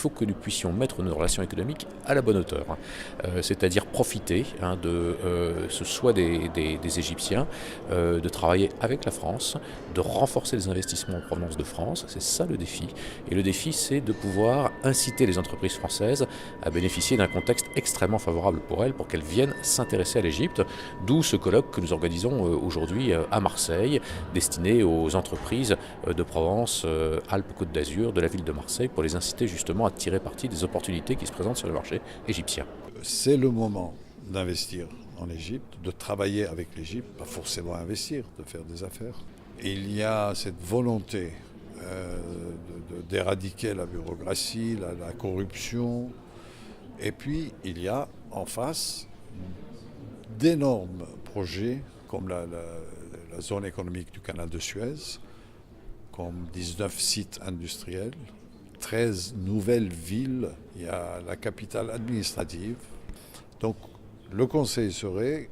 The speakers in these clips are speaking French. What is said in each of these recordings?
faut que nous puissions mettre nos relations économiques à la bonne hauteur, c'est-à-dire profiter de ce souhait des Égyptiens de travailler avec la France, de renforcer les investissements en provenance de France, c'est ça le défi. Et le défi, c'est de pouvoir inciter les entreprises françaises à bénéficier d'un contexte extrêmement favorable pour elles, pour qu'elles viennent s'intéresser à l'Égypte, d'où ce colloque que nous organisons aujourd'hui à Marseille, destiné aux entreprises de Provence, Alpes-Côte d'Azur, de la ville de Marseille, pour les inciter justement à tirer parti des opportunités qui se présentent sur le marché égyptien. C'est le moment d'investir en Égypte, de travailler avec l'Égypte, pas forcément investir, de faire des affaires. Et il y a cette volonté d'éradiquer la bureaucratie, la corruption. Et puis, il y a en face d'énormes projets comme la zone économique du canal de Suez, comme 19 sites industriels, 13 nouvelles villes, il y a la capitale administrative. Donc, le conseil serait,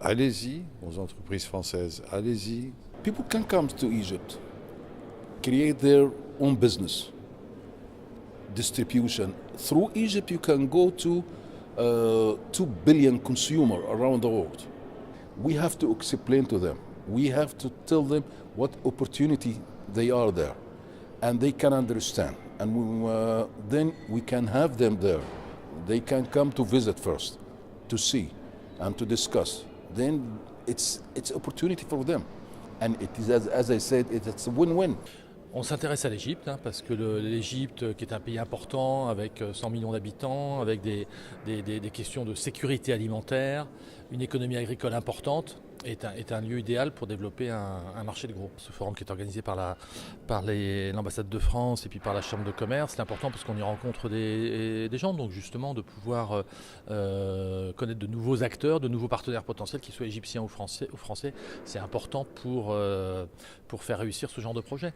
allez-y, aux entreprises françaises, allez-y. People can come to Egypt, create their own business, distribution. Through Egypt, you can go to 2 billion consumers around the world. We have to explain to them. We have to tell them what opportunity they are there, and they can understand. And then we can have them there. They can come to visit first, to see, and to discuss. Then it's opportunity for them, and it is as I said, it's a win-win. On s'intéresse à l'Égypte parce que l'Égypte, qui est un pays important avec 100 millions d'habitants, avec des questions de sécurité alimentaire, une économie agricole importante, est un lieu idéal pour développer un marché de gros. Ce forum qui est organisé par l'ambassade de France et puis par la Chambre de commerce, c'est important parce qu'on y rencontre des gens, donc justement de pouvoir connaître de nouveaux acteurs, de nouveaux partenaires potentiels, qu'ils soient égyptiens ou français, c'est important pour faire réussir ce genre de projet.